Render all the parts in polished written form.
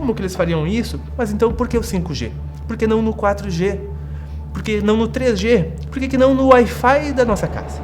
como que eles fariam isso? Mas então por que o 5G? Por que não no 4G? Por que não no 3G? Por que não no Wi-Fi da nossa casa?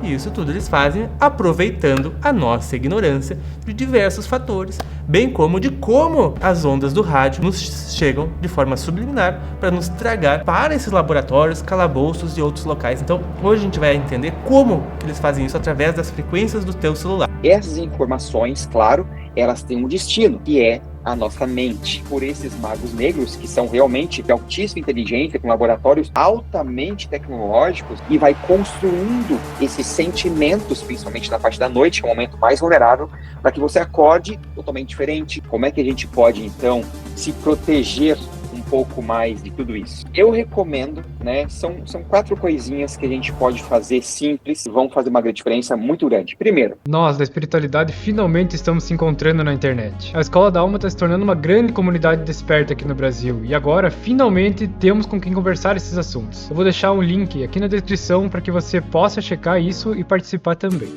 E isso tudo eles fazem aproveitando a nossa ignorância de diversos fatores, bem como de como as ondas do rádio nos chegam de forma subliminar para nos tragar para esses laboratórios, calabouços e outros locais. Então, hoje a gente vai entender como que eles fazem isso através das frequências do teu celular. Essas informações, claro, elas têm um destino, que é a nossa mente. Por esses magos negros, que são realmente de altíssima inteligência, com laboratórios altamente tecnológicos, e vai construindo esses sentimentos, principalmente na parte da noite, que é o momento mais vulnerável, para que você acorde totalmente diferente. Como é que a gente pode, então, se proteger um pouco mais de tudo isso? Eu recomendo, né, são 4 coisinhas que a gente pode fazer simples e vão fazer uma grande diferença muito grande. Primeiro, nós da espiritualidade finalmente estamos se encontrando na internet. A Escola da Alma está se tornando uma grande comunidade desperta aqui no Brasil e agora finalmente temos com quem conversar esses assuntos. Eu vou deixar um link aqui na descrição para que você possa checar isso e participar também.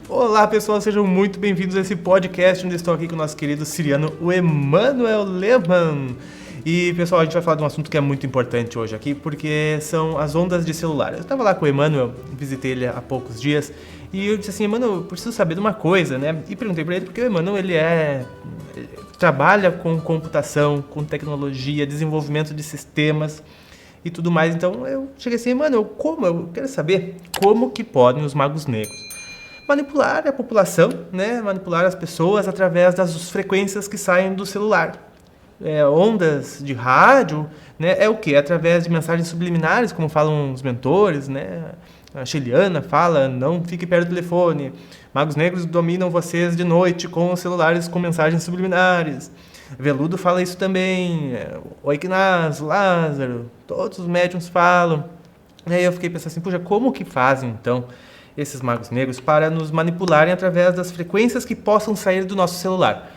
Olá pessoal, sejam muito bem-vindos a esse podcast onde estou aqui com o nosso querido siriano, o Emanuel Lehmann. E pessoal, a gente vai falar de um assunto que é muito importante hoje aqui, porque são as ondas de celular. Eu estava lá com o Emanuel, visitei ele há poucos dias, e eu disse assim, Emanuel, eu preciso saber de uma coisa, né? E perguntei para ele porque o Emanuel, ele trabalha com computação, com tecnologia, desenvolvimento de sistemas e tudo mais. Então eu cheguei assim, Emanuel, eu quero saber como que podem os magos negros manipular a população, né? Manipular as pessoas através das frequências que saem do celular. Ondas de rádio, né? É o que? Através de mensagens subliminares, como falam os mentores, né? A Sheliana fala, não fique perto do telefone. Magos negros dominam vocês de noite com os celulares com mensagens subliminares. Veludo fala isso também. O Ignaz, Lázaro, todos os médiums falam. E aí eu fiquei pensando assim, puxa, como que fazem então esses magos negros para nos manipularem através das frequências que possam sair do nosso celular?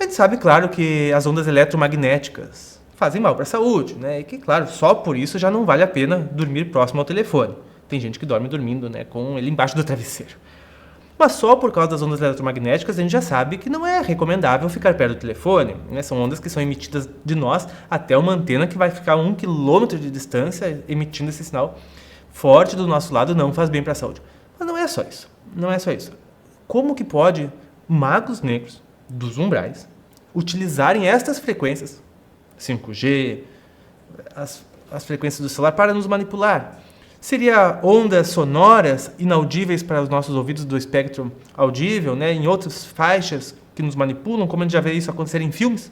A gente sabe, claro, que as ondas eletromagnéticas fazem mal para a saúde, né? E que, claro, só por isso já não vale a pena dormir próximo ao telefone. Tem gente que dorme dormindo, né, com ele embaixo do travesseiro. Mas só por causa das ondas eletromagnéticas a gente já sabe que não é recomendável ficar perto do telefone, né? São ondas que são emitidas de nós até uma antena que vai ficar a 1 quilômetro de distância emitindo esse sinal forte do nosso lado, não faz bem para a saúde. Mas não é só isso. Não é só isso. Como que pode magos negros dos umbrais utilizarem estas frequências, 5G, as frequências do celular, para nos manipular? Seria ondas sonoras inaudíveis para os nossos ouvidos do espectro audível, né, em outras faixas que nos manipulam, como a gente já vê isso acontecer em filmes,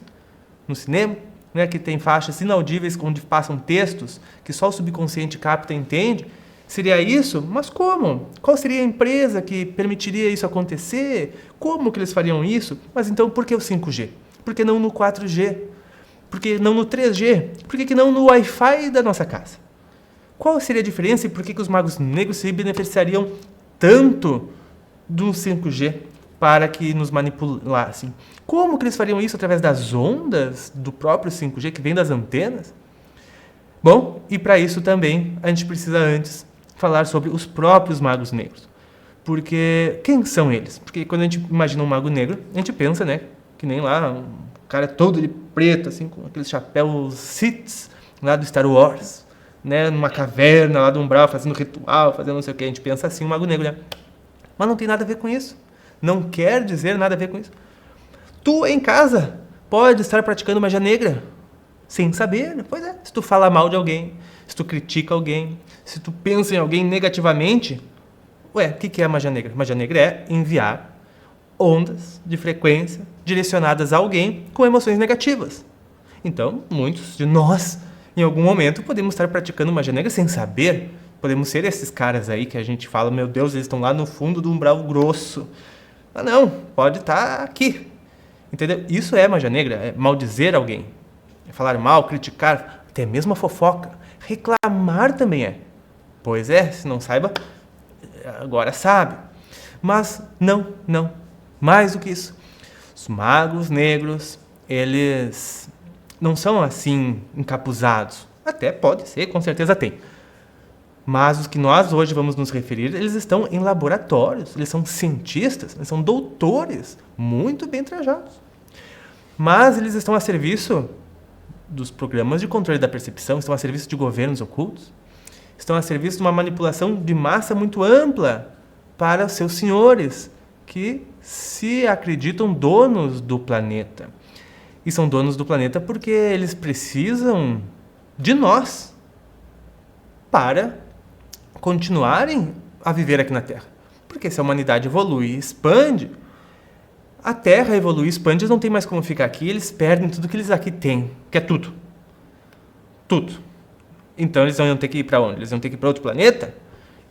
no cinema, né, que tem faixas inaudíveis onde passam textos que só o subconsciente capta e entende? Seria isso? Mas como? Qual seria a empresa que permitiria isso acontecer? Como que eles fariam isso? Mas então por que o 5G? Por que não no 4G? Por que não no 3G? Por que não no Wi-Fi da nossa casa? Qual seria a diferença e por que os magos negros se beneficiariam tanto do 5G para que nos manipulassem? Como que eles fariam isso através das ondas do próprio 5G que vem das antenas? Bom, e para isso também a gente precisa antes falar sobre os próprios magos negros. Porque quem são eles? Porque quando a gente imagina um mago negro, a gente pensa, né, que nem lá, um cara todo de preto, assim, com aqueles chapéus Siths lá do Star Wars, né, numa caverna lá do umbral, fazendo ritual, fazendo não sei o que. A gente pensa assim, um mago negro, né? Mas não tem nada a ver com isso. Não quer dizer nada a ver com isso. Tu, em casa, pode estar praticando magia negra sem saber. Pois é, se tu fala mal de alguém, se tu critica alguém, se tu pensa em alguém negativamente, o que é a magia negra? Magia negra é enviar ondas de frequência direcionadas a alguém com emoções negativas. Então, muitos de nós, em algum momento, podemos estar praticando magia negra sem saber. Podemos ser esses caras aí que a gente fala, meu Deus, eles estão lá no fundo do umbral grosso. Mas não, pode estar aqui. Entendeu? Isso é magia negra, é maldizer alguém. É falar mal, criticar, até mesmo a fofoca. Reclamar também é. Pois é, se não saiba, agora sabe. Mas não. Mais do que isso. Os magos negros, eles não são assim encapuzados. Até pode ser, com certeza tem. Mas os que nós hoje vamos nos referir, eles estão em laboratórios, eles são cientistas, eles são doutores, muito bem trajados. Mas eles estão a serviço dos programas de controle da percepção, estão a serviço de governos ocultos, estão a serviço de uma manipulação de massa muito ampla para os seus senhores, que se acreditam donos do planeta. E são donos do planeta porque eles precisam de nós para continuarem a viver aqui na Terra. Porque se a humanidade evolui e expande, a Terra evolui e expande, eles não têm mais como ficar aqui, eles perdem tudo que eles aqui têm, que é tudo. Tudo. Então eles iam ter que ir para onde? Eles iam ter que ir para outro planeta?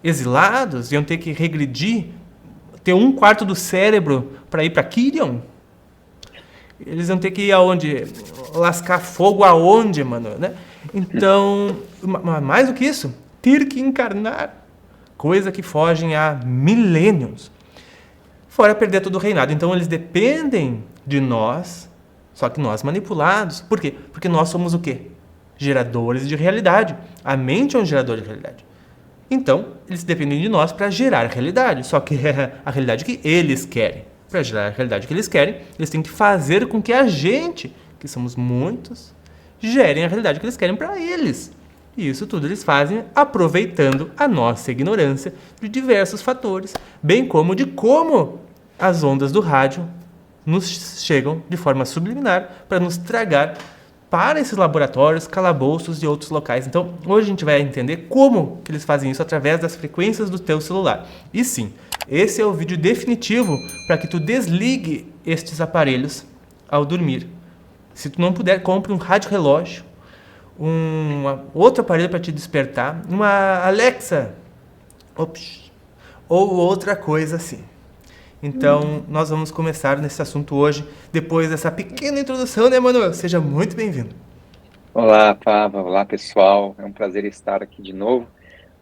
Exilados? Iam ter que regredir? Ter 1/4 do cérebro para ir para Kirion? Eles iam ter que ir aonde? Lascar fogo aonde, mano? Né? Então, mais do que isso, ter que encarnar, coisa que fogem a milênios. Fora perder todo o reinado. Então eles dependem de nós, só que nós manipulados. Por quê? Porque nós somos o quê? Geradores de realidade. A mente é um gerador de realidade. Então, eles dependem de nós para gerar realidade. Só que é a realidade que eles querem. Para gerar a realidade que eles querem, eles têm que fazer com que a gente, que somos muitos, gerem a realidade que eles querem para eles. E isso tudo eles fazem aproveitando a nossa ignorância de diversos fatores, bem como de como as ondas do rádio nos chegam de forma subliminar para nos tragar para esses laboratórios, calabouços e outros locais. Então, hoje a gente vai entender como que eles fazem isso através das frequências do teu celular. E sim, esse é o vídeo definitivo para que tu desligue estes aparelhos ao dormir. Se tu não puder, compre um rádio relógio, outro aparelho para te despertar, uma Alexa, ou outra coisa assim. Então, nós vamos começar nesse assunto hoje, depois dessa pequena introdução, né, Manuel? Seja muito bem-vindo. Olá, Pava. Olá, pessoal. É um prazer estar aqui de novo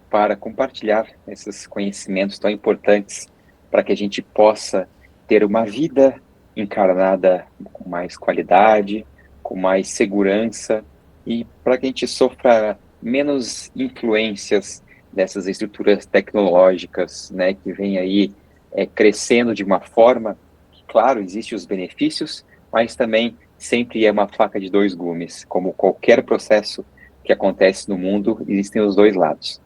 para compartilhar esses conhecimentos tão importantes para que a gente possa ter uma vida encarnada com mais qualidade, com mais segurança e para que a gente sofra menos influências dessas estruturas tecnológicas, né, que vem aí crescendo de uma forma que, claro, existem os benefícios, mas também sempre é uma faca de dois gumes. Como qualquer processo que acontece no mundo, existem os dois lados.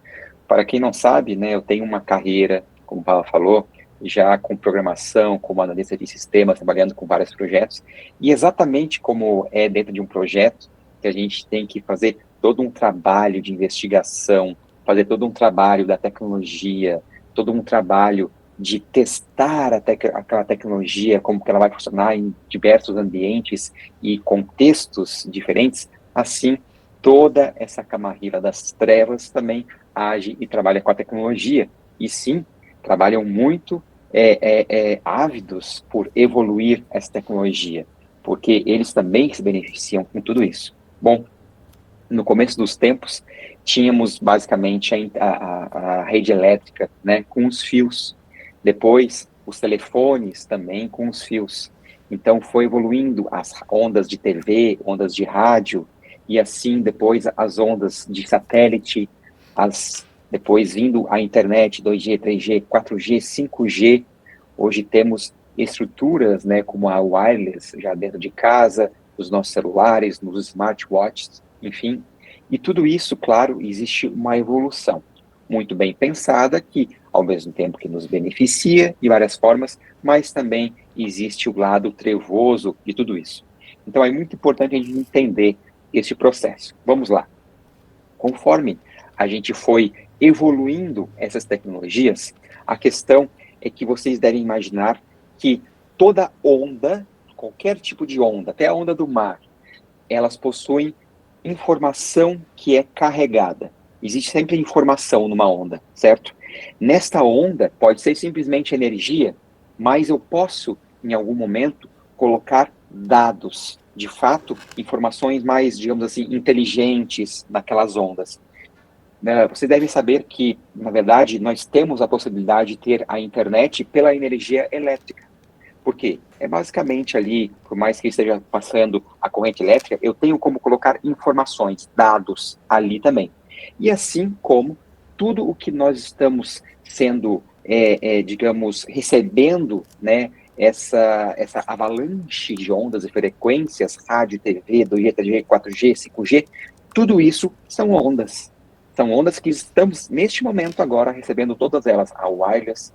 Para quem não sabe, né, eu tenho uma carreira, como o Paula falou, já com programação, como analista de sistemas, trabalhando com vários projetos, e exatamente como é dentro de um projeto, que a gente tem que fazer todo um trabalho de investigação, fazer todo um trabalho da tecnologia, todo um trabalho de testar aquela tecnologia, como que ela vai funcionar em diversos ambientes e contextos diferentes, assim, toda essa camarilla das trevas também age e trabalha com a tecnologia. E sim, trabalham muito ávidos por evoluir essa tecnologia, porque eles também se beneficiam com tudo isso. Bom, no começo dos tempos, tínhamos basicamente a rede elétrica, né, com os fios. Depois, os telefones também com os fios. Então, foi evoluindo as ondas de TV, ondas de rádio, e assim, depois, as ondas de satélite, depois vindo a internet, 2G, 3G, 4G, 5G. Hoje temos estruturas, né, como a wireless, já dentro de casa, nos nossos celulares, nos smartwatches, enfim. E tudo isso, claro, existe uma evolução muito bem pensada que, ao mesmo tempo que nos beneficia de várias formas, mas também existe o lado trevoso de tudo isso. Então é muito importante a gente entender esse processo. Vamos lá. Conforme a gente foi evoluindo essas tecnologias, a questão é que vocês devem imaginar que toda onda, qualquer tipo de onda, até a onda do mar, elas possuem informação que é carregada. Existe sempre informação numa onda, certo? Nesta onda, pode ser simplesmente energia, mas eu posso, em algum momento, colocar dados, de fato, informações mais, digamos assim, inteligentes naquelas ondas. Você deve saber que, na verdade, nós temos a possibilidade de ter a internet pela energia elétrica. Por quê? É basicamente ali, por mais que esteja passando a corrente elétrica, eu tenho como colocar informações, dados ali também. E assim como tudo o que nós estamos sendo, digamos, recebendo, né, essa avalanche de ondas e frequências, rádio, TV, 2G, 3G, 4G, 5G, tudo isso são ondas. São ondas que estamos, neste momento agora, recebendo todas elas, a wireless,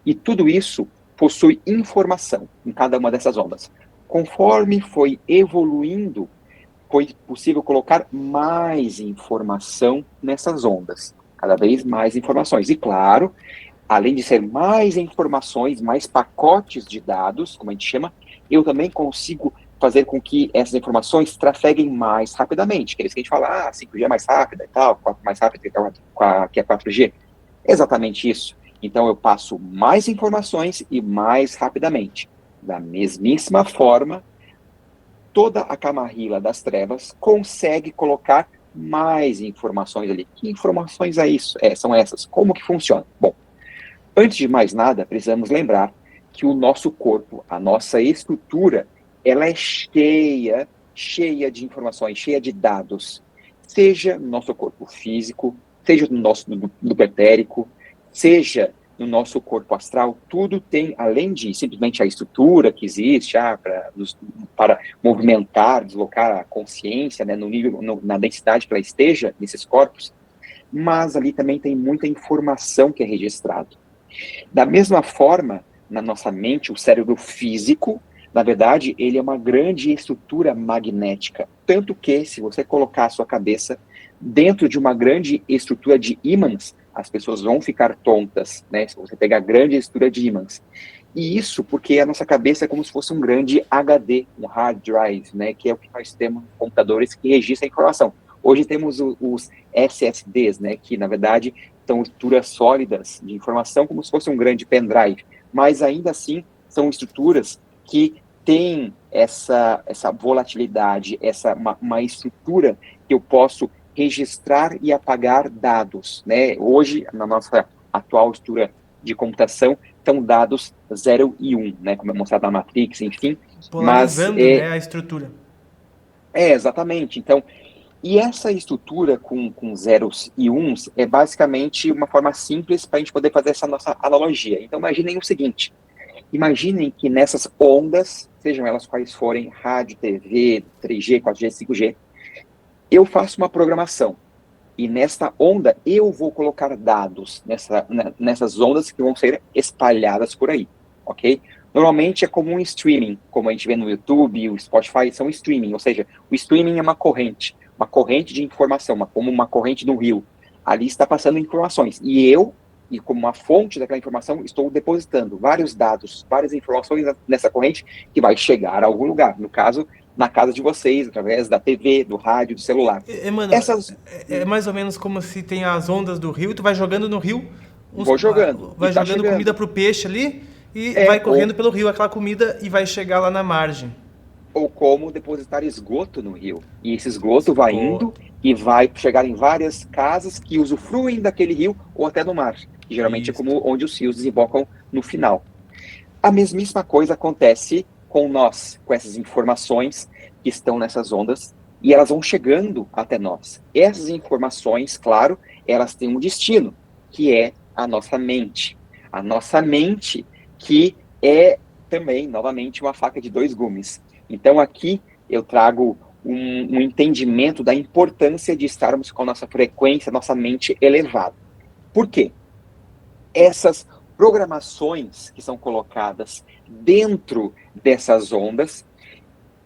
e tudo isso possui informação em cada uma dessas ondas. Conforme foi evoluindo, foi possível colocar mais informação nessas ondas, cada vez mais informações. E claro, além de ser mais informações, mais pacotes de dados, como a gente chama, eu também consigo fazer com que essas informações trafeguem mais rapidamente. Que é isso que a gente fala, 5G é mais rápida e tal, 4 mais rápida que a 4G. Exatamente isso. Então eu passo mais informações e mais rapidamente. Da mesmíssima forma, toda a camarilla das trevas consegue colocar mais informações ali. Que informações são essas? Como que funciona? Bom, antes de mais nada, precisamos lembrar que o nosso corpo, a nossa estrutura, ela é cheia de informações, cheia de dados. Seja no nosso corpo físico, seja no nosso do pretérico, seja no nosso corpo astral, tudo tem, além de simplesmente a estrutura que existe para movimentar, deslocar a consciência, né, no nível, na densidade que ela esteja nesses corpos, mas ali também tem muita informação que é registrada. Da mesma forma, na nossa mente, o cérebro físico, na verdade, ele é uma grande estrutura magnética, tanto que, se você colocar a sua cabeça dentro de uma grande estrutura de ímãs, as pessoas vão ficar tontas, né? Se você pegar a grande estrutura de ímãs. E isso porque a nossa cabeça é como se fosse um grande HD, um hard drive, né? Que é o que nós temos em computadores que registram a informação. Hoje temos os SSDs, né? Que, na verdade, são estruturas sólidas de informação, como se fosse um grande pendrive. Mas, ainda assim, são estruturas que têm essa volatilidade, uma estrutura que eu posso registrar e apagar dados, né? Hoje, na nossa atual estrutura de computação, são dados 0 e 1, né? Como é mostrado na Matrix, enfim. Polarizando, né, a estrutura. Exatamente. Então, e essa estrutura com zeros e uns é basicamente uma forma simples para a gente poder fazer essa nossa analogia. Então, imaginem o seguinte. Imaginem que nessas ondas, sejam elas quais forem, rádio, TV, 3G, 4G, 5G, eu faço uma programação. E nesta onda, eu vou colocar dados nessas ondas que vão ser espalhadas por aí, ok? Normalmente é como um streaming, como a gente vê no YouTube, o Spotify, são streaming, ou seja, o streaming é uma corrente de informação, como uma corrente no rio. Ali está passando informações. E como uma fonte daquela informação, estou depositando vários dados, várias informações nessa corrente que vai chegar a algum lugar. No caso, na casa de vocês, através da TV, do rádio, do celular. Mano, é mais ou menos como se tem as ondas do rio, tu vai jogando no rio, vou jogando. Vai jogando comida pro peixe ali e vai correndo pelo rio aquela comida e vai chegar lá na margem. Ou como depositar esgoto no rio. E esse esgoto vai indo e vai chegar em várias casas que usufruem daquele rio ou até no mar. Que geralmente é como onde os rios desembocam no final. A mesmíssima coisa acontece com nós, com essas informações que estão nessas ondas, e elas vão chegando até nós. Essas informações, claro, elas têm um destino, que é a nossa mente. A nossa mente, que é também, novamente, uma faca de 2 gumes. Então, aqui eu trago um entendimento da importância de estarmos com a nossa frequência, nossa mente elevada. Por quê? Essas programações que são colocadas dentro dessas ondas,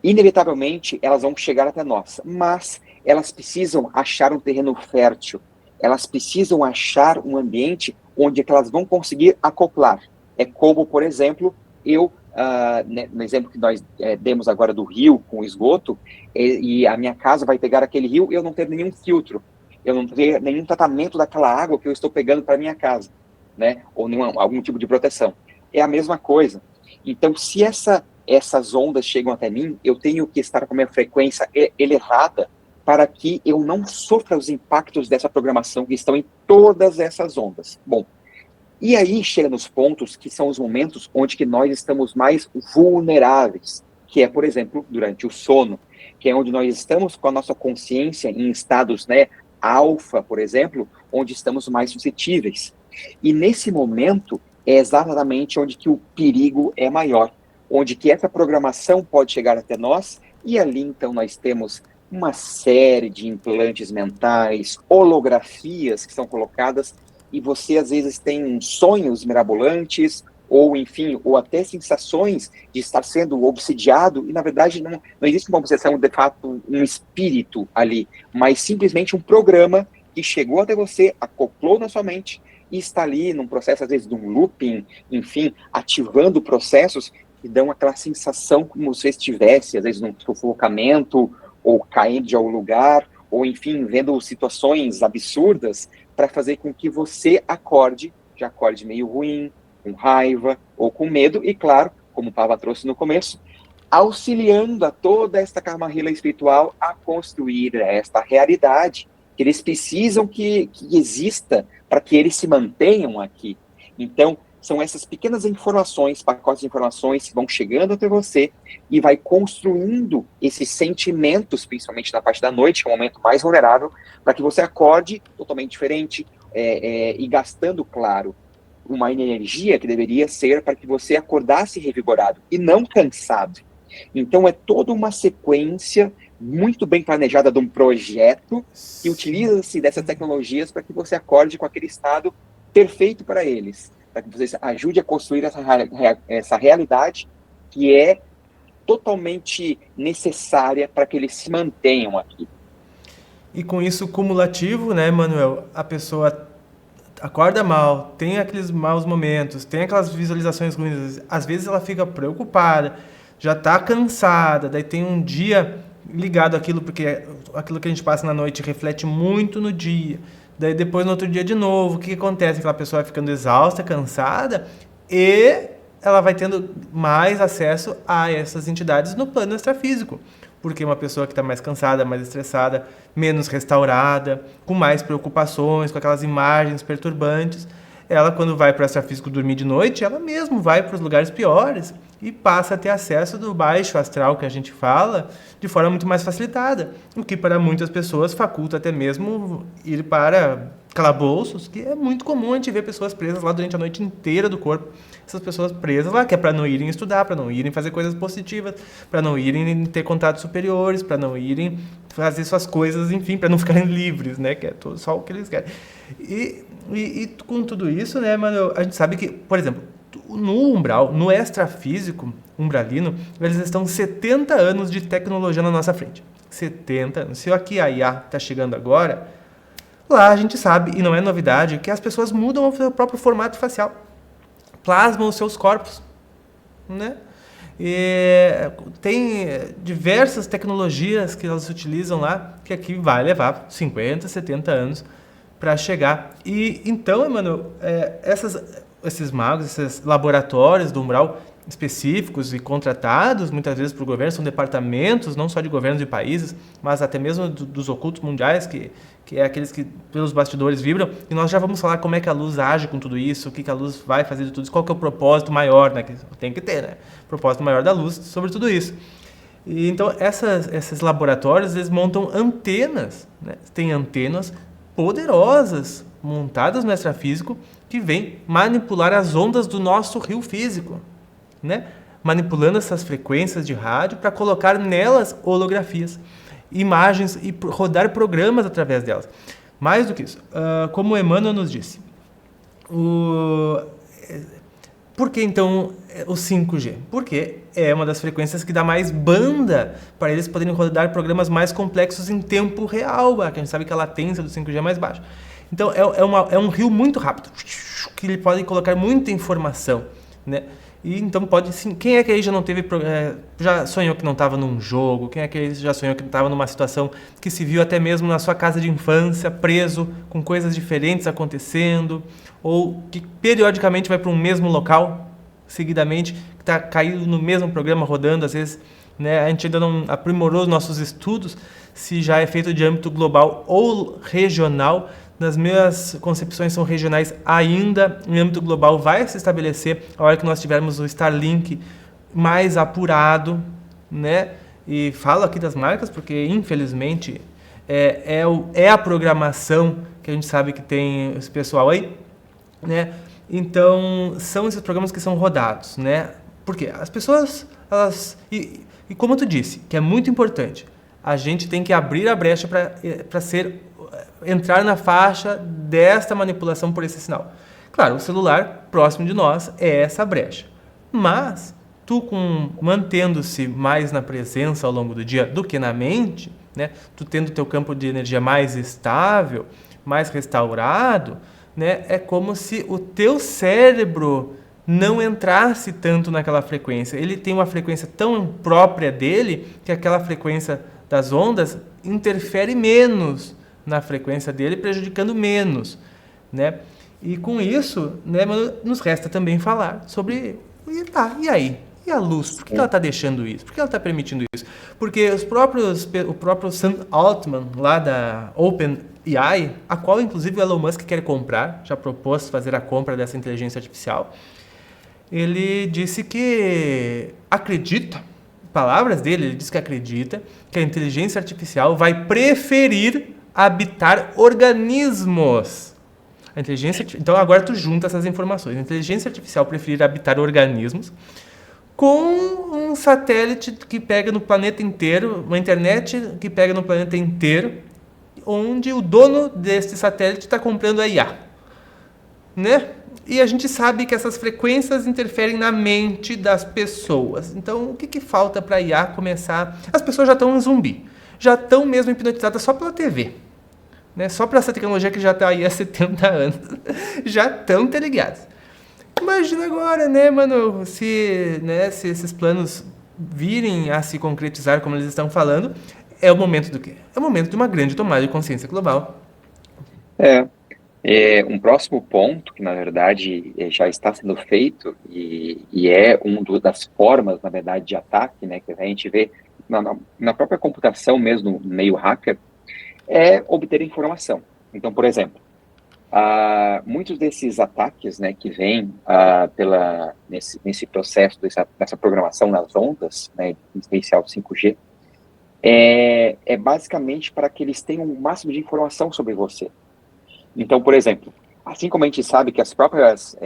inevitavelmente elas vão chegar até nós, mas elas precisam achar um terreno fértil, elas precisam achar um ambiente onde elas vão conseguir acoplar. É como, por exemplo, no exemplo que nós demos agora do rio com esgoto, e a minha casa vai pegar aquele rio e eu não ter nenhum filtro, eu não ter nenhum tratamento daquela água que eu estou pegando para minha casa, né? Ou algum tipo de proteção. É a mesma coisa. Então, se essas ondas chegam até mim, eu tenho que estar com a minha frequência elevada para que eu não sofra os impactos dessa programação que estão em todas essas ondas. Bom, e aí chega nos pontos que são os momentos onde que nós estamos mais vulneráveis, que é, por exemplo, durante o sono, que é onde nós estamos com a nossa consciência em estados, né, alfa, por exemplo, onde estamos mais suscetíveis. E nesse momento é exatamente onde que o perigo é maior, onde que essa programação pode chegar até nós, e ali então nós temos uma série de implantes mentais, holografias que são colocadas, e você às vezes tem sonhos mirabolantes, ou enfim, ou até sensações de estar sendo obsidiado, e na verdade não existe uma obsessão, de fato, um espírito ali, mas simplesmente um programa que chegou até você, acoplou na sua mente, e está ali num processo, às vezes, de um looping, enfim, ativando processos que dão aquela sensação como se você estivesse, às vezes, num sufocamento, ou caindo de algum lugar, ou enfim, vendo situações absurdas, para fazer com que você já acorde meio ruim, com raiva ou com medo, e claro, como o Pava trouxe no começo, auxiliando a toda esta camarilla espiritual a construir esta realidade que eles precisam que exista para que eles se mantenham aqui. Então, são essas pequenas informações, pacotes de informações que vão chegando até você e vai construindo esses sentimentos, principalmente na parte da noite, que é o momento mais vulnerável, para que você acorde totalmente diferente e gastando, claro, uma energia que deveria ser para que você acordasse revigorado e não cansado. Então é toda uma sequência muito bem planejada de um projeto que utiliza-se dessas tecnologias para que você acorde com aquele estado perfeito para eles, para que você ajude a construir essa realidade que é totalmente necessária para que eles se mantenham aqui. E com isso cumulativo, né, Manuel, a pessoa acorda mal, tem aqueles maus momentos, tem aquelas visualizações ruins, às vezes ela fica preocupada, já está cansada, daí tem um dia ligado àquilo, porque aquilo que a gente passa na noite reflete muito no dia, daí depois no outro dia de novo, o que acontece? Aquela pessoa vai ficando exausta, cansada, e ela vai tendo mais acesso a essas entidades no plano extrafísico, porque uma pessoa que está mais cansada, mais estressada, menos restaurada, com mais preocupações, com aquelas imagens perturbantes, ela, quando vai para o extrafísico dormir de noite, ela mesmo vai para os lugares piores e passa a ter acesso do baixo astral que a gente fala de forma muito mais facilitada, o que para muitas pessoas faculta até mesmo ir para calabouços, que é muito comum a gente ver pessoas presas lá durante a noite inteira do corpo. Essas pessoas presas lá, que é para não irem estudar, para não irem fazer coisas positivas, para não irem ter contatos superiores, para não irem fazer suas coisas, enfim, para não ficarem livres, né? Que é só o que eles querem. E com tudo isso, né, mano, a gente sabe que, por exemplo, no umbral, no extrafísico umbralino, eles estão 70 anos de tecnologia na nossa frente. 70 anos. Se aqui a IA está chegando agora, lá a gente sabe, e não é novidade, que as pessoas mudam o seu próprio formato facial. Plasmam os seus corpos, né? E tem diversas tecnologias que elas utilizam lá, que aqui vai levar 50, 70 anos para chegar. E então, mano, esses magos, esses laboratórios do umbral específicos e contratados muitas vezes por governo, são departamentos não só de governos de países, mas até mesmo dos ocultos mundiais, que é aqueles que pelos bastidores vibram, e nós já vamos falar como é que a luz age com tudo isso, o que a luz vai fazer de tudo isso, qual que é o propósito maior, né, que tem que ter, né, o propósito maior da luz sobre tudo isso. E então esses laboratórios, eles montam antenas, né, tem antenas poderosas montadas no extrafísico que vêm manipular as ondas do nosso rio físico, né? Manipulando essas frequências de rádio para colocar nelas holografias, imagens e rodar programas através delas. Mais do que isso, como o Emmanuel nos disse, por que então o 5G? Porque é uma das frequências que dá mais banda para eles poderem rodar programas mais complexos em tempo real, que a gente sabe que a latência do 5G é mais baixa. Então é um rio muito rápido, que ele pode colocar muita informação, né? E então pode sim. Quem é que aí já não teve, já sonhou que não estava num jogo? Quem é que aí já sonhou que estava numa situação que se viu até mesmo na sua casa de infância, preso, com coisas diferentes acontecendo, ou que periodicamente vai para um mesmo local, seguidamente, que está caído no mesmo programa rodando, às vezes, né? A gente ainda não aprimorou os nossos estudos, se já é feito de âmbito global ou regional. Nas minhas concepções são regionais ainda, em âmbito global vai se estabelecer a hora que nós tivermos o Starlink mais apurado, né? E falo aqui das marcas porque, infelizmente, é a programação que a gente sabe que tem esse pessoal aí, né? Então, são esses programas que são rodados, né? Porque as pessoas, e como tu disse, que é muito importante, a gente tem que abrir a brecha para entrar na faixa desta manipulação por esse sinal. Claro, o celular próximo de nós é essa brecha. Mas, mantendo-se mais na presença ao longo do dia do que na mente, né? Tu tendo teu campo de energia mais estável, mais restaurado, né? É como se o teu cérebro não entrasse tanto naquela frequência. Ele tem uma frequência tão própria dele que aquela frequência das ondas interfere menos na frequência dele, prejudicando menos, né? E com isso, né, nos resta também falar sobre, e aí? E a luz? Por que ela está deixando isso? Por que ela está permitindo isso? Porque o próprio Sam Altman, lá da OpenAI, a qual inclusive o Elon Musk quer comprar, já propôs fazer a compra dessa inteligência artificial, ele disse que acredita, palavras dele, ele disse que acredita que a inteligência artificial vai preferir habitar organismos. Então agora tu junta essas informações. A inteligência artificial preferir habitar organismos com um satélite que pega no planeta inteiro, uma internet que pega no planeta inteiro, onde o dono desse satélite está comprando a IA, né? E a gente sabe que essas frequências interferem na mente das pessoas. Então, o que falta para a IA começar? As pessoas já estão em zumbi, já estão mesmo hipnotizadas só pela TV, né? Só para essa tecnologia que já está aí há 70 anos, já estão interligadas. Imagina agora, né, mano, se esses planos virem a se concretizar como eles estão falando, é o momento do quê? É o momento de uma grande tomada de consciência global. Um próximo ponto, que na verdade já está sendo feito, e é das formas, na verdade, de ataque, né, que a gente vê na própria computação mesmo, no meio hacker, é obter informação. Então, por exemplo, muitos desses ataques, né, que vêm nesse processo dessa programação nas ondas, né, em especial 5G, é basicamente para que eles tenham o máximo de informação sobre você. Então, por exemplo, assim como a gente sabe que as próprias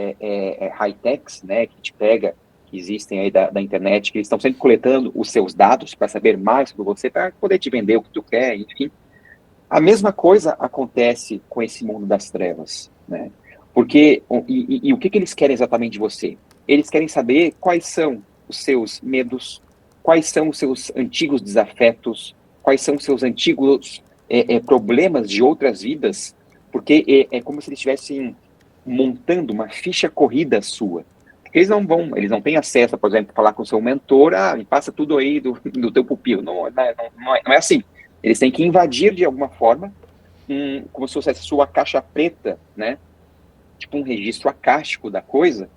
high-techs, né, que te pega, que existem aí da internet, que eles estão sempre coletando os seus dados para saber mais sobre você, para poder te vender o que tu quer, enfim. A mesma coisa acontece com esse mundo das trevas, né? Porque, e o que eles querem exatamente de você? Eles querem saber quais são os seus medos, quais são os seus antigos desafetos, quais são os seus antigos problemas de outras vidas, porque é como se eles estivessem montando uma ficha corrida sua. Porque eles não têm acesso, por exemplo, a falar com o seu mentor, me passa tudo aí do teu pupilo. Não é assim. Eles têm que invadir de alguma forma, como se fosse a sua caixa preta, né? Tipo um registro acástico da coisa,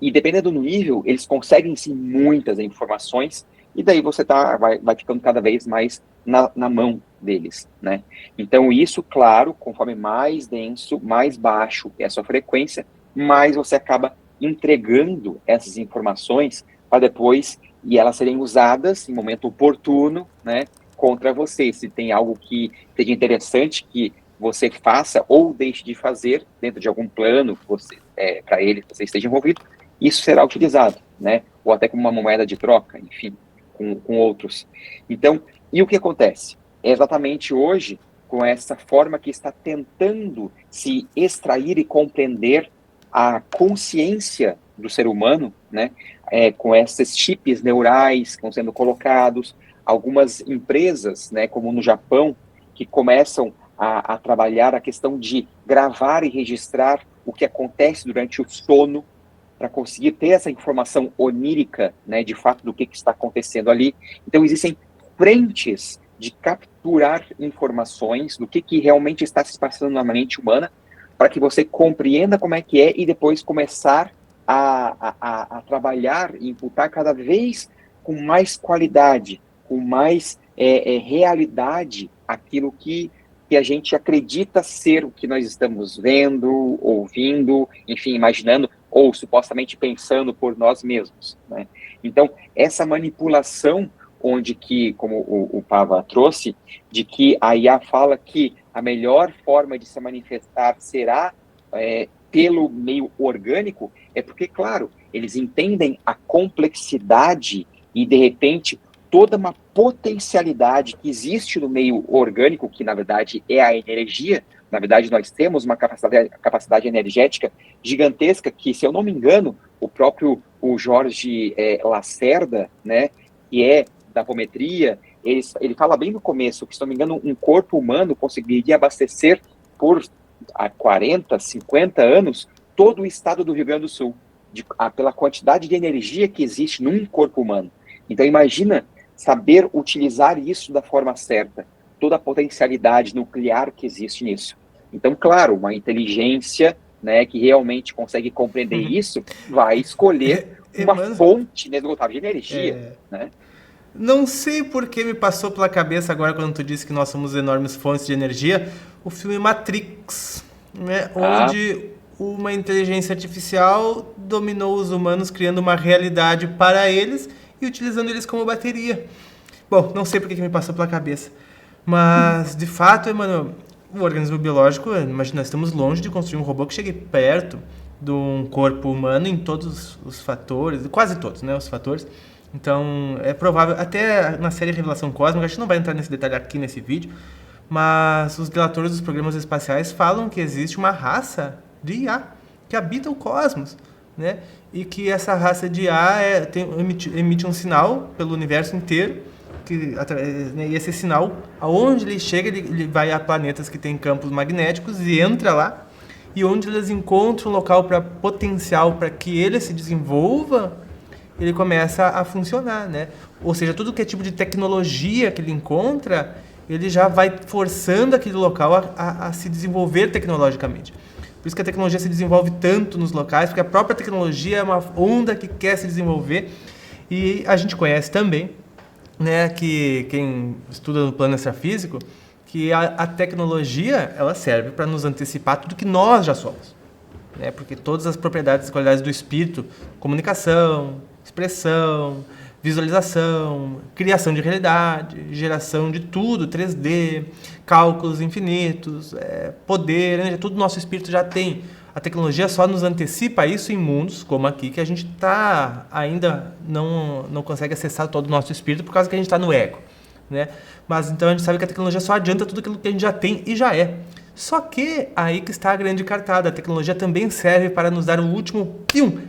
e dependendo do nível, eles conseguem sim muitas informações, e daí você vai ficando cada vez mais na mão deles, né? Então isso, claro, conforme mais denso, mais baixo é a sua frequência, mais você acaba entregando essas informações para depois, e elas serem usadas em momento oportuno, né, contra você. Se tem algo que seja interessante que você faça ou deixe de fazer dentro de algum plano que para ele você esteja envolvido, isso será utilizado, né? Ou até como uma moeda de troca, enfim, com outros. Então, e o que acontece? É exatamente hoje, com essa forma que está tentando se extrair e compreender a consciência do ser humano, né? Com esses chips neurais que estão sendo colocados, algumas empresas, né, como no Japão, que começam a trabalhar a questão de gravar e registrar o que acontece durante o sono, para conseguir ter essa informação onírica, né, de fato do que está acontecendo ali. Então existem frentes de capturar informações do que realmente está se passando na mente humana, para que você compreenda como é que é e depois começar a trabalhar e imputar cada vez com mais qualidade, com mais realidade aquilo que a gente acredita ser o que nós estamos vendo, ouvindo, enfim, imaginando, ou supostamente pensando por nós mesmos, né? Então, essa manipulação onde que, como o Pava trouxe, de que a IA fala que a melhor forma de se manifestar será pelo meio orgânico, é porque, claro, eles entendem a complexidade e, de repente, toda uma potencialidade que existe no meio orgânico, que, na verdade, é a energia. Na verdade, nós temos uma capacidade energética gigantesca que, se eu não me engano, o Jorge Lacerda, né, que é da apometria, ele fala bem no começo que, se não me engano, um corpo humano conseguiria abastecer por 40, 50 anos todo o estado do Rio Grande do Sul, pela quantidade de energia que existe num corpo humano. Então, imagina saber utilizar isso da forma certa, toda a potencialidade nuclear que existe nisso. Então, claro, uma inteligência, né, que realmente consegue compreender isso, vai escolher uma fonte inesgotável de energia, né? Não sei por que me passou pela cabeça agora, quando tu disse que nós somos enormes fontes de energia, o filme Matrix, né, onde uma inteligência artificial dominou os humanos, criando uma realidade para eles e utilizando eles como bateria. Bom, não sei por que me passou pela cabeça, mas, de fato, Emanuel, o organismo biológico, imagina, estamos longe de construir um robô que chegue perto de um corpo humano em todos os fatores, quase todos, né, os fatores. Então, é provável, até na série Revelação Cósmica, a gente não vai entrar nesse detalhe aqui nesse vídeo, mas os relatores dos programas espaciais falam que existe uma raça de IA que habita o cosmos, né? E que essa raça de IA emite um sinal pelo universo inteiro, e esse sinal, aonde ele chega, ele vai a planetas que têm campos magnéticos e entra lá, e onde eles encontram um local para potencial para que ele se desenvolva, ele começa a funcionar, né? Ou seja, tudo que é tipo de tecnologia que ele encontra, ele já vai forçando aquele local a se desenvolver tecnologicamente. Por isso que a tecnologia se desenvolve tanto nos locais, porque a própria tecnologia é uma onda que quer se desenvolver. E a gente conhece também, né, que quem estuda no plano extrafísico, que a tecnologia, ela serve para nos antecipar tudo que nós já somos, né? Porque todas as propriedades e qualidades do espírito, comunicação, expressão, visualização, criação de realidade, geração de tudo, 3D, cálculos infinitos, poder, né? Tudo nosso espírito já tem. A tecnologia só nos antecipa isso em mundos como aqui, que a gente ainda não consegue acessar todo o nosso espírito por causa que a gente está no ego, né? Mas então a gente sabe que a tecnologia só adianta tudo aquilo que a gente já tem e já é. Só que aí que está a grande cartada. A tecnologia também serve para nos dar o último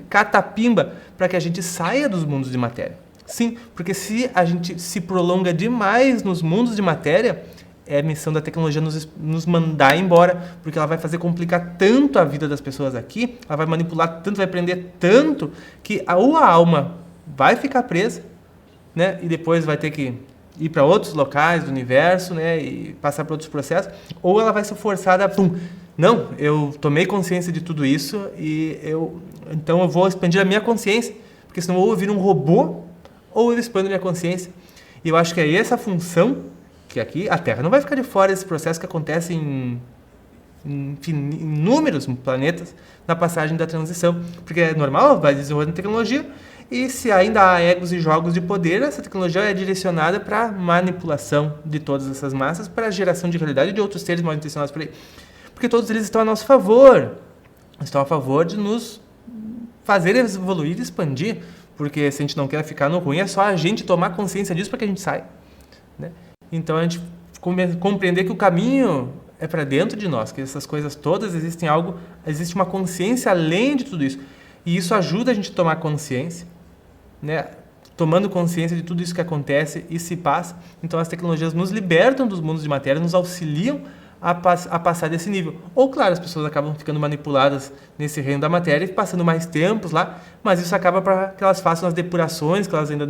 catapimba para que a gente saia dos mundos de matéria. Sim, porque se a gente se prolonga demais nos mundos de matéria, é a missão da tecnologia nos mandar embora, porque ela vai fazer complicar tanto a vida das pessoas aqui, ela vai manipular tanto, vai prender tanto, que ou a alma vai ficar presa, né, e depois vai ter que ir para outros locais do universo, né, e passar por outros processos, ou ela vai ser forçada a... Não, eu tomei consciência de tudo isso então eu vou expandir a minha consciência, porque senão ou eu viro um robô, ou eu expando a minha consciência. E eu acho que é essa a função, que aqui a Terra não vai ficar de fora desse processo que acontece em inúmeros planetas na passagem da transição, porque é normal, vai desenvolvendo tecnologia, e se ainda há egos e jogos de poder, essa tecnologia é direcionada para manipulação de todas essas massas, para a geração de realidade de outros seres mal intencionados por aí. Porque todos eles estão a nosso favor, estão a favor de nos fazer evoluir e expandir, porque se a gente não quer ficar no ruim, é só a gente tomar consciência disso para que a gente saia, né? Então a gente compreender que o caminho é para dentro de nós, que essas coisas todas existe uma consciência além de tudo isso. E isso ajuda a gente a tomar consciência, né? Tomando consciência de tudo isso que acontece e se passa. Então as tecnologias nos libertam dos mundos de matéria, nos auxiliam a passar desse nível. Ou, claro, as pessoas acabam ficando manipuladas nesse reino da matéria e passando mais tempos lá, mas isso acaba para que elas façam as depurações que elas ainda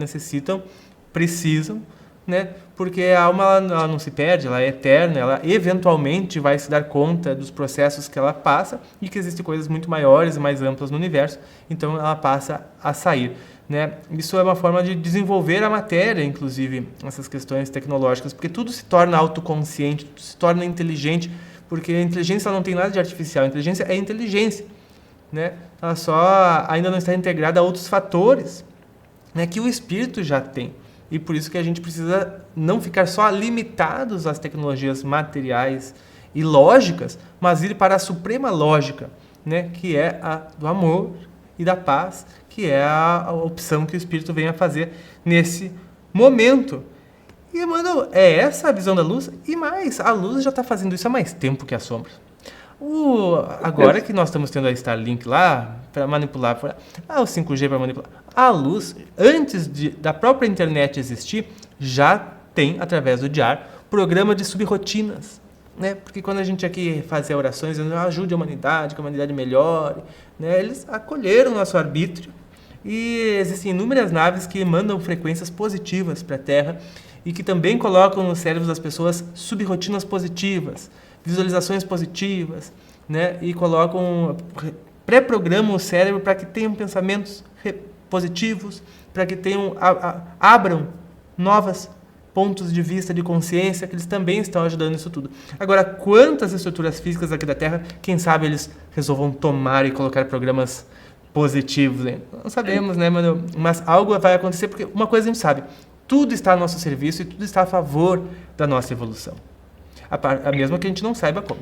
precisam, né? Porque a alma ela não se perde, ela é eterna, ela eventualmente vai se dar conta dos processos que ela passa e que existem coisas muito maiores e mais amplas no universo, então ela passa a sair, né? Isso é uma forma de desenvolver a matéria, inclusive, essas questões tecnológicas, porque tudo se torna autoconsciente, tudo se torna inteligente, porque a inteligência não tem nada de artificial, a inteligência é inteligência, né? Ela só ainda não está integrada a outros fatores, né, que o espírito já tem. E por isso que a gente precisa não ficar só limitados às tecnologias materiais e lógicas, mas ir para a suprema lógica, né, que é a do amor e da paz, que é a opção que o Espírito vem a fazer nesse momento. E, mano, é essa a visão da luz, e mais, a luz já está fazendo isso há mais tempo que a sombra. Agora que nós estamos tendo a Starlink lá, para manipular, o 5G para manipular, a luz, antes da própria internet existir, já tem, através do diar, programa de subrotinas. Né? Porque quando a gente aqui fazia orações, dizendo, ajude a humanidade, que a humanidade melhore, né? Eles acolheram o nosso arbítrio, e existem inúmeras naves que mandam frequências positivas para a Terra, e que também colocam nos cérebros das pessoas subrotinas positivas, visualizações positivas, né? E pré-programam o cérebro para que tenham pensamentos positivos, para que abram novos pontos de vista de consciência, que eles também estão ajudando nisso tudo. Agora, quantas estruturas físicas aqui da Terra, quem sabe eles resolvam tomar e colocar programas positivos, hein? Não sabemos, né, mano? Mas algo vai acontecer, porque uma coisa a gente sabe, tudo está a nosso serviço e tudo está a favor da nossa evolução. A mesma que a gente não saiba como.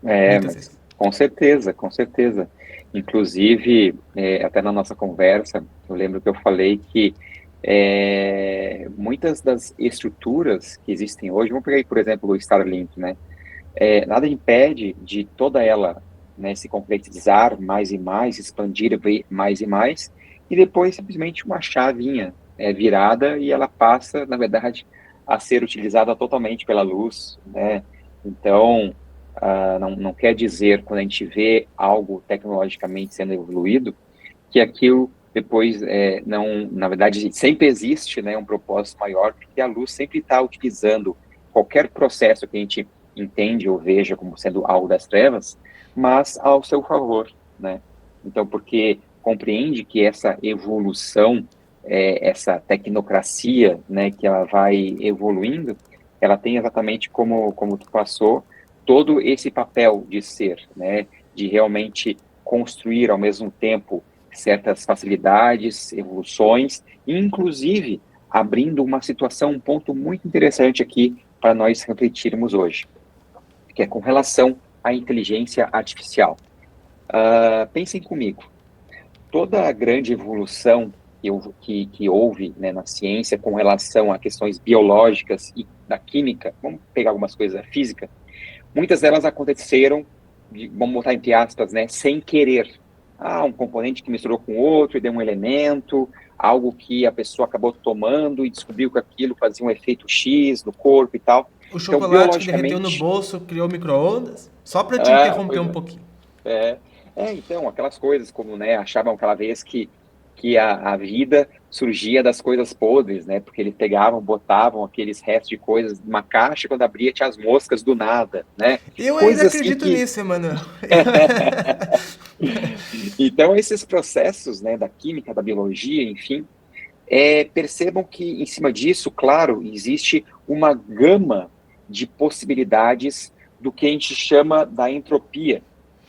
Mas, com certeza, com certeza. Inclusive, até na nossa conversa, eu lembro que eu falei que muitas das estruturas que existem hoje, vamos pegar aí, por exemplo, o Starlink, né? Nada impede de toda ela, né, se concretizar mais e mais, expandir mais e mais, e depois simplesmente uma chavinha virada e ela passa, na verdade, a ser utilizada totalmente pela luz, né? Então, não quer dizer, quando a gente vê algo tecnologicamente sendo evoluído, que aquilo depois, na verdade, sempre existe, né, um propósito maior, porque a luz sempre está utilizando qualquer processo que a gente entende ou veja como sendo algo das trevas, mas ao seu favor, né? Então, porque compreende que essa evolução, essa tecnocracia, né, que ela vai evoluindo, ela tem exatamente como tu passou, todo esse papel de ser, né, de realmente construir ao mesmo tempo certas facilidades, evoluções, inclusive abrindo uma situação, um ponto muito interessante aqui para nós refletirmos hoje, que é com relação à inteligência artificial. Pensem comigo, toda a grande evolução que houve, né, na ciência com relação a questões biológicas e da química, vamos pegar algumas coisas da física, muitas delas aconteceram, vamos botar entre aspas, né, sem querer. Um componente que misturou com outro e deu um elemento, algo que a pessoa acabou tomando e descobriu que aquilo fazia um efeito X no corpo e tal. O chocolate que derreteu no bolso criou micro-ondas? Só para te interromper um pouquinho. Então, aquelas coisas como, né, achavam aquela vez que a vida surgia das coisas podres, né, porque eles pegavam, botavam aqueles restos de coisas numa caixa, quando abria tinha as moscas do nada, né. Eu ainda acredito nisso, Emanuel. Então, esses processos, né, da química, da biologia, enfim, percebam que em cima disso, claro, existe uma gama de possibilidades do que a gente chama da entropia,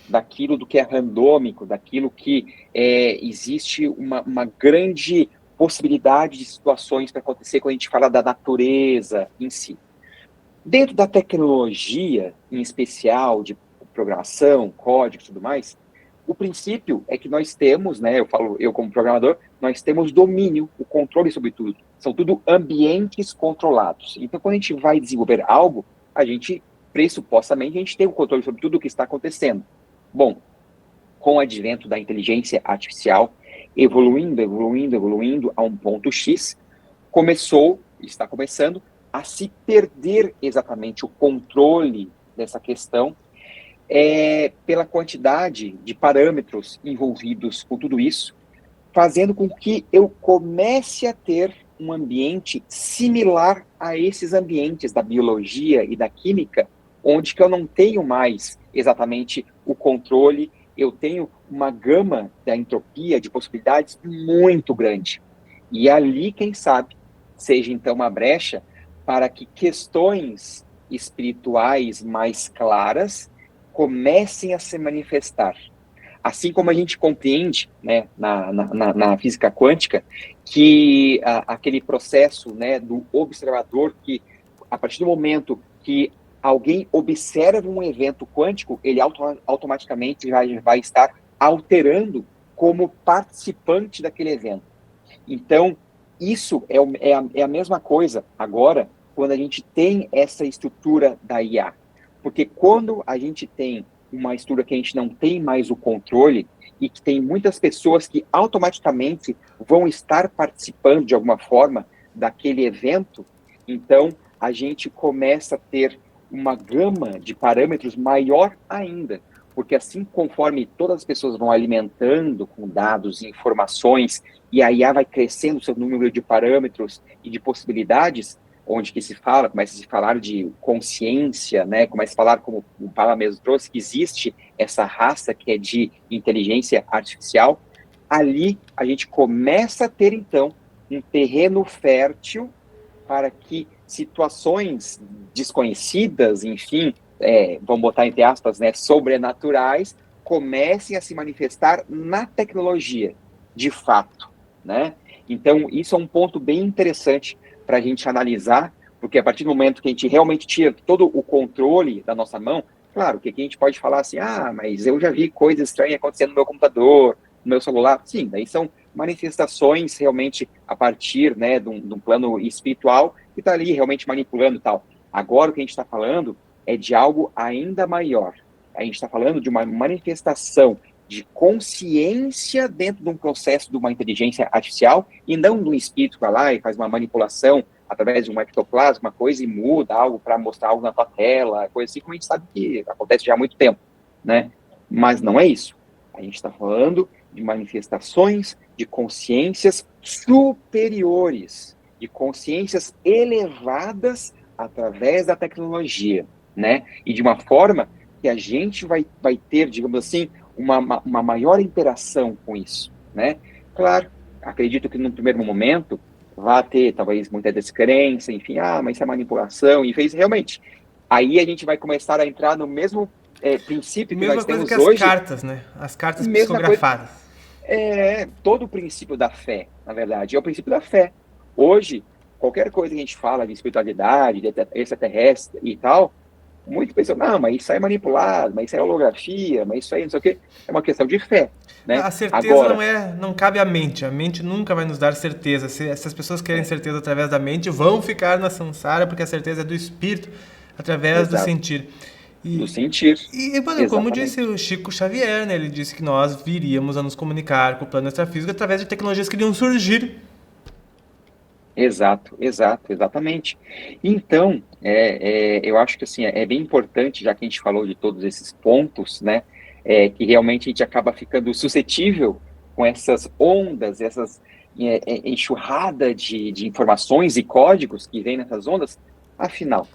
daquilo do que é randômico, daquilo que existe uma grande possibilidade de situações para acontecer quando a gente fala da natureza em si. Dentro da tecnologia, em especial de programação, código e tudo mais, o princípio é que nós temos, né, eu como programador, nós temos domínio, o controle sobre tudo. São tudo ambientes controlados. Então, quando a gente vai desenvolver algo, pressupostamente, a gente tem o controle sobre tudo o que está acontecendo. Bom, com o advento da inteligência artificial, evoluindo a um ponto X, está começando a se perder exatamente o controle dessa questão pela quantidade de parâmetros envolvidos com tudo isso, fazendo com que eu comece a ter um ambiente similar a esses ambientes da biologia e da química, onde que eu não tenho mais exatamente o controle, eu tenho uma gama da entropia, de possibilidades muito grande. E ali, quem sabe, seja então uma brecha para que questões espirituais mais claras comecem a se manifestar. Assim como a gente compreende, né, na física quântica, que aquele processo, né, do observador, que a partir do momento que alguém observa um evento quântico, ele automaticamente vai estar alterando como participante daquele evento. Então, isso é a mesma coisa agora, quando a gente tem essa estrutura da IA. Porque quando a gente tem uma estrutura que a gente não tem mais o controle e que tem muitas pessoas que automaticamente vão estar participando de alguma forma daquele evento, então a gente começa a ter uma gama de parâmetros maior ainda, porque assim conforme todas as pessoas vão alimentando com dados e informações e a IA vai crescendo o seu número de parâmetros e de possibilidades, onde que se fala, começa a se falar de consciência, né? Começa a falar, como o Pala mesmo trouxe, que existe essa raça que é de inteligência artificial. Ali a gente começa a ter, então, um terreno fértil para que situações desconhecidas, enfim, vamos botar entre aspas, né, sobrenaturais, comecem a se manifestar na tecnologia, de fato, né? Então, isso é um ponto bem interessante para a gente analisar, porque a partir do momento que a gente realmente tira todo o controle da nossa mão, claro, que aqui a gente pode falar assim, mas eu já vi coisas estranhas acontecendo no meu computador, no meu celular. Sim, daí são manifestações realmente a partir, né, de um plano espiritual que está ali realmente manipulando e tal. Agora o que a gente está falando é de algo ainda maior. A gente está falando de uma manifestação de consciência dentro de um processo de uma inteligência artificial e não de um espírito que vai lá e faz uma manipulação através de um ectoplasma, uma coisa e muda algo para mostrar algo na tua tela, coisa assim, como a gente sabe que acontece já há muito tempo, né? Mas não é isso. A gente está falando de manifestações de consciências superiores, de consciências elevadas através da tecnologia, né? E de uma forma que a gente vai ter, digamos assim, uma maior interação com isso, né? Claro, acredito que num primeiro momento vai ter, talvez, muita descrença, enfim, mas isso é manipulação, e fez realmente. Aí a gente vai começar a entrar no mesmo princípio que Mesma nós coisa temos que as hoje. cartas, né? As cartas Mesma psicografadas. todo o princípio da fé, na verdade, é o princípio da fé. Hoje, qualquer coisa que a gente fala de espiritualidade, de extraterrestre e tal, muito pessoal, mas isso aí é manipulado, mas isso é holografia, mas isso aí não sei o quê, é uma questão de fé, né? A certeza Agora, não cabe à mente. A mente nunca vai nos dar certeza. Se as pessoas querem certeza através da mente, vão ficar na samsara, porque a certeza é do espírito, através do exato, sentir. do sentir, Mano, como exatamente. disse o Chico Xavier, né? Ele disse que nós viríamos a nos comunicar com o plano extrafísico através de tecnologias que iriam surgir. Exatamente. Então, eu acho que assim, é bem importante, já que a gente falou de todos esses pontos, né, que realmente a gente acaba ficando suscetível com essas ondas, essas enxurrada de informações e códigos que vêm nessas ondas. Afinal,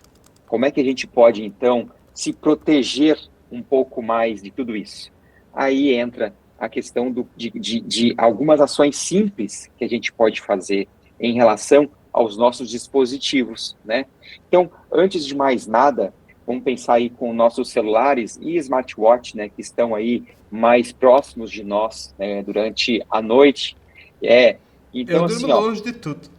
como é que a gente pode, então, se proteger um pouco mais de tudo isso? Aí entra a questão de algumas ações simples que a gente pode fazer em relação aos nossos dispositivos, né? Então, antes de mais nada, vamos pensar aí com nossos celulares e smartwatch, né, que estão aí mais próximos de nós, né, durante a noite. Então, Eu durmo assim, longe de tudo.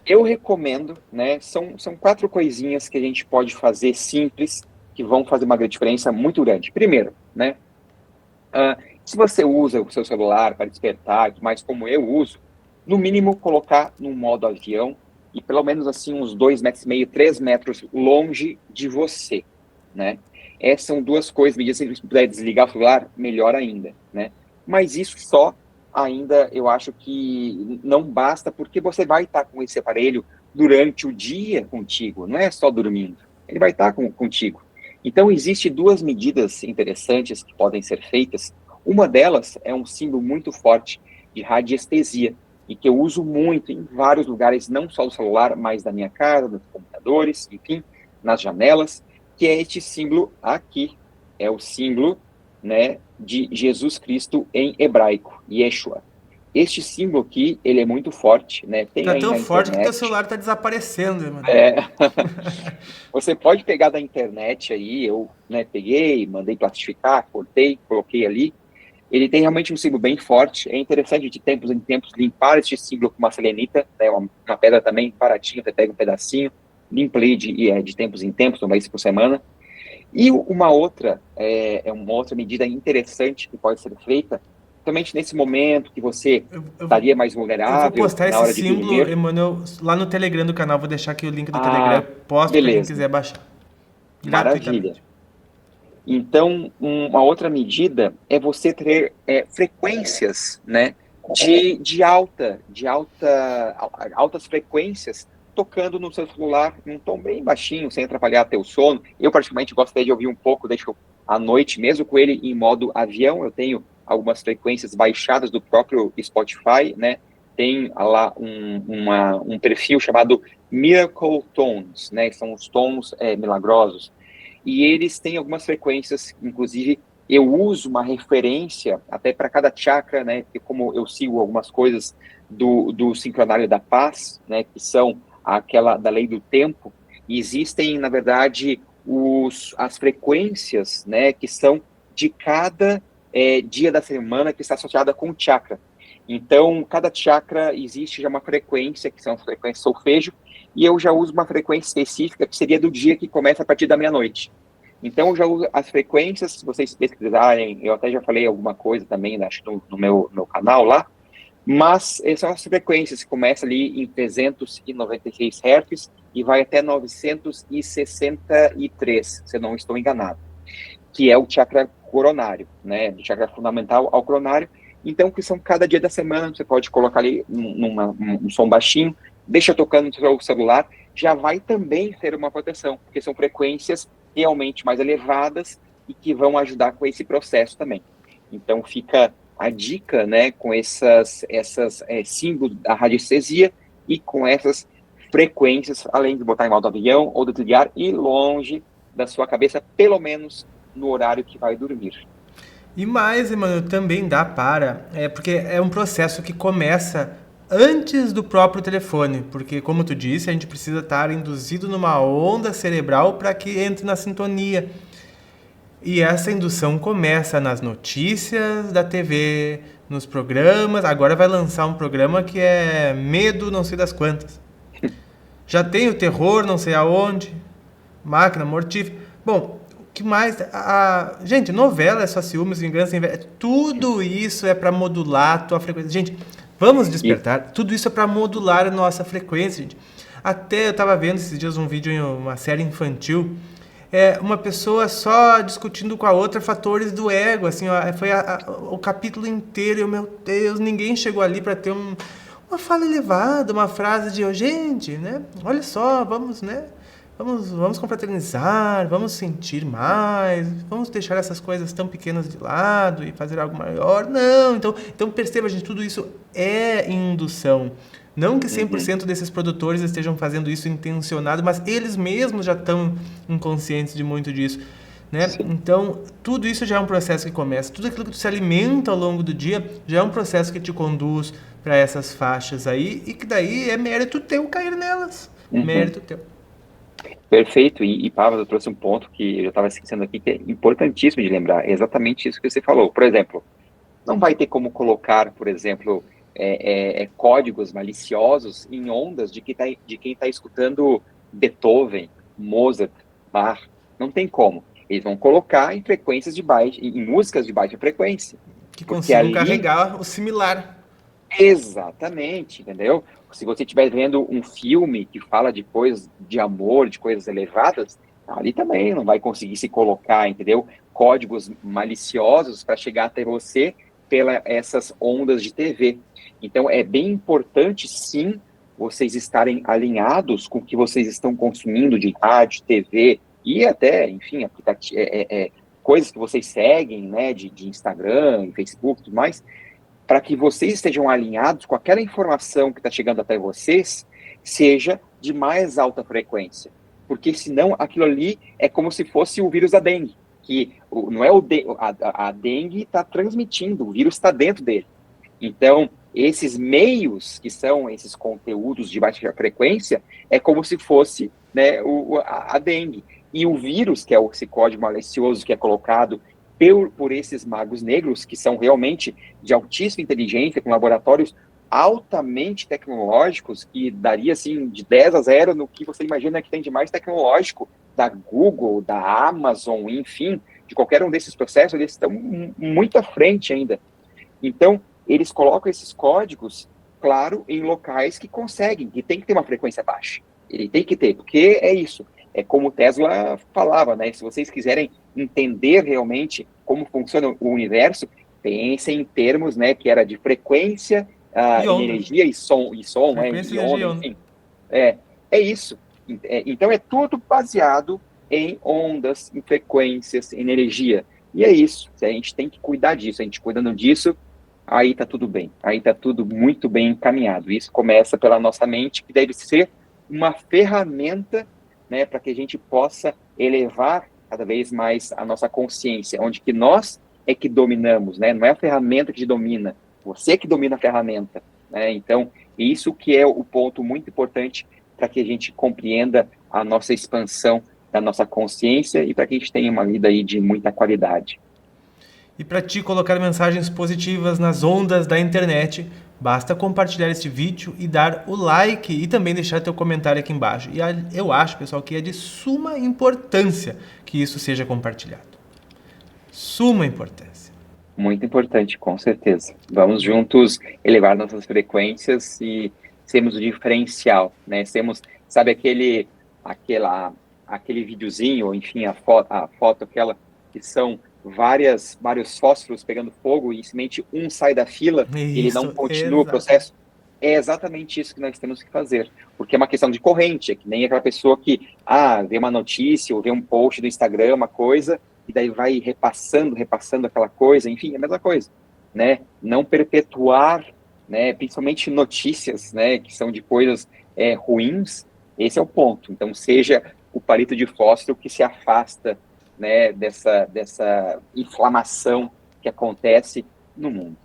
eu recomendo, né, são 4 coisinhas que a gente pode fazer simples, que vão fazer uma diferença muito grande. Primeiro, né, se você usa o seu celular para despertar, mas como eu uso, no mínimo colocar no modo avião e pelo menos assim uns 2,5 metros, 3 metros longe de você, né? Essas são 2 coisas, se você puder desligar o celular, melhor ainda, né? Mas isso só ainda eu acho que não basta, porque você vai estar com esse aparelho durante o dia contigo, não é só dormindo, ele vai estar contigo. Então, existem 2 medidas interessantes que podem ser feitas. Uma delas é um símbolo muito forte de radiestesia, e que eu uso muito em vários lugares, não só do celular, mas da minha casa, dos computadores, enfim, nas janelas, que é este símbolo aqui. É o símbolo, né, de Jesus Cristo em hebraico, Yeshua. Este símbolo aqui, ele é muito forte, né? Tem Tá aí tão na forte que teu internet. celular tá desaparecendo, mano. Você pode pegar da internet aí, eu, né, peguei, mandei plastificar, cortei, coloquei ali. Ele tem realmente um símbolo bem forte. É interessante de tempos em tempos limpar este símbolo com uma selenita, né, uma pedra também baratinha, você pega um pedacinho, limpa ele de tempos em tempos, uma vez por semana. E uma outra medida interessante que pode ser feita, somente nesse momento que você estaria mais Eu vou vulnerável postar na esse hora de símbolo, dormir. Emanuel, lá no Telegram do canal. Vou deixar aqui o link do Telegram. Ah, Posto para quem beleza, quiser baixar. maravilha. Gratuitamente. Então, uma outra medida é você ter frequências, né, altas frequências tocando no seu celular num tom bem baixinho, sem atrapalhar teu sono. Eu, particularmente, gosto até de ouvir um pouco, deixo à noite, mesmo com ele em modo avião. Eu tenho algumas frequências baixadas do próprio Spotify, né? Tem lá um perfil chamado Miracle Tones, né? São os tons milagrosos. E eles têm algumas frequências, inclusive eu uso uma referência até para cada chakra, né? Que como eu sigo algumas coisas do Sincronário da Paz, né? Que são aquela da lei do tempo, e existem, na verdade, as frequências, né? Que são de cada dia da semana que está associada com o chakra. Então, cada chakra existe já uma frequência, que são as frequências solfejo, e eu já uso uma frequência específica, que seria do dia que começa a partir da meia-noite. Então, eu já uso as frequências, se vocês pesquisarem, eu até já falei alguma coisa também, acho, no meu canal lá, mas são as frequências que começam ali em 396 Hz e vai até 963, se eu não estou enganado, que é o chakra coronário, né, do chakra fundamental ao coronário. Então, que são cada dia da semana, você pode colocar ali um som baixinho, deixa tocando no seu celular, já vai também ser uma proteção, porque são frequências realmente mais elevadas e que vão ajudar com esse processo também. Então, fica a dica, né, com essas símbolos da radiestesia e com essas frequências, além de botar em modo avião ou desligar, e longe da sua cabeça, pelo menos no horário que vai dormir. E mais, Emanuel, também dá porque é um processo que começa antes do próprio telefone, porque, como tu disse, a gente precisa estar induzido numa onda cerebral para que entre na sintonia. E essa indução começa nas notícias da TV, nos programas. Agora vai lançar um programa que é Medo não sei das quantas. Já tem o terror não sei aonde, Máquina Mortífera. Bom, o que mais? Gente, novela é só ciúmes, vingança, inveja. Tudo isso é para modular a tua frequência. Gente, vamos despertar. Tudo isso é para modular a nossa frequência, gente. Até eu estava vendo esses dias um vídeo em uma série infantil, uma pessoa só discutindo com a outra fatores do ego, assim, ó, foi o capítulo inteiro, e, meu Deus, ninguém chegou ali para ter uma fala elevada, uma frase de, gente, né, olha só, vamos, né, vamos confraternizar, vamos sentir mais, vamos deixar essas coisas tão pequenas de lado e fazer algo maior. Não, então perceba, gente, tudo isso é indução. Não que 100% desses produtores estejam fazendo isso intencionado, mas eles mesmos já estão inconscientes de muito disso, né? Então, tudo isso já é um processo que começa. Tudo aquilo que tu se alimenta ao longo do dia já é um processo que te conduz para essas faixas aí, e que daí é mérito teu cair nelas. Mérito teu. Perfeito. E Pablo, eu trouxe um ponto que eu já estava esquecendo aqui, que é importantíssimo de lembrar. É exatamente isso que você falou. Por exemplo, não vai ter como colocar, por exemplo, códigos maliciosos em ondas de quem tá escutando Beethoven, Mozart, Bach. Não tem como. Eles vão colocar em frequências em músicas de baixa frequência. Que consigam carregar o similar. Exatamente, entendeu? Se você estiver vendo um filme que fala de coisas de amor, de coisas elevadas, ali também não vai conseguir se colocar, entendeu? Códigos maliciosos para chegar até você essas ondas de TV. Então, é bem importante, sim, vocês estarem alinhados com o que vocês estão consumindo de rádio, TV e até, enfim, coisas que vocês seguem, né, de Instagram, Facebook e tudo mais, para que vocês estejam alinhados com aquela informação que está chegando até vocês, seja de mais alta frequência. Porque senão aquilo ali é como se fosse o vírus da dengue, que não é a dengue está transmitindo, o vírus está dentro dele. Então, esses meios, que são esses conteúdos de baixa frequência, é como se fosse, né, a dengue. E o vírus, que é esse código malicioso que é colocado por esses magos negros, que são realmente de altíssima inteligência, com laboratórios altamente tecnológicos, que daria, assim, de 10-0 no que você imagina que tem de mais tecnológico, da Google, da Amazon, enfim, de qualquer um desses processos, eles estão muito à frente ainda. Então, eles colocam esses códigos, claro, em locais que conseguem, que tem que ter uma frequência baixa. Ele tem que ter, porque é isso. É como o Tesla falava, né? Se vocês quiserem entender realmente como funciona o universo, pensem em termos, né, que era de frequência, energia e som, Frequência, e energia e onda, onda. enfim. É isso. Então, é tudo baseado em ondas, em frequências, em energia. E é isso. A gente tem que cuidar disso. A gente cuidando disso, aí tá tudo bem. Aí tá tudo muito bem encaminhado. Isso começa pela nossa mente, que deve ser uma ferramenta, né, para que a gente possa elevar cada vez mais a nossa consciência, onde que nós é que dominamos, né? Não é a ferramenta que te domina, você que domina a ferramenta, né? Então, isso que é o ponto muito importante para que a gente compreenda a nossa expansão da nossa consciência e para que a gente tenha uma vida aí de muita qualidade. E para ti colocar mensagens positivas nas ondas da internet, basta compartilhar este vídeo e dar o like e também deixar teu comentário aqui embaixo. E eu acho, pessoal, que é de suma importância que isso seja compartilhado. Suma importância. Muito importante, com certeza. Vamos juntos elevar nossas frequências e sermos o diferencial, né? Sermos, sabe, aquele videozinho, enfim, a foto aquela que são vários fósforos pegando fogo e simplesmente um sai da fila, ele não continua o processo. É exatamente isso que nós temos que fazer, porque é uma questão de corrente, é que nem aquela pessoa que, vê uma notícia ou vê um post do Instagram, uma coisa, e daí vai repassando aquela coisa, enfim, é a mesma coisa, né? Não perpetuar, né, principalmente notícias, né, que são de coisas ruins, esse é o ponto. Então, seja o palito de fósforo que se afasta, né, dessa inflamação que acontece no mundo.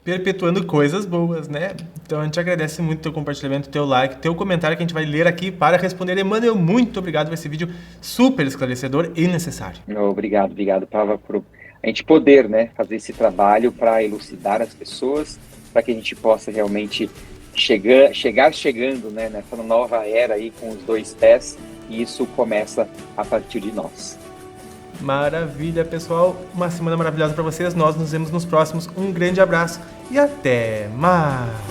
Perpetuando coisas boas, né? Então a gente agradece muito o teu compartilhamento, teu like, teu comentário que a gente vai ler aqui para responder. Emmanuel, muito obrigado por esse vídeo super esclarecedor e necessário. Obrigado, Pava, por a gente poder, né, fazer esse trabalho para elucidar as pessoas, para que a gente possa realmente chegar chegando, né, nessa nova era aí com os 2 pés, e isso começa a partir de nós. Maravilha, pessoal. Uma semana maravilhosa para vocês. Nós nos vemos nos próximos. Um grande abraço e até mais.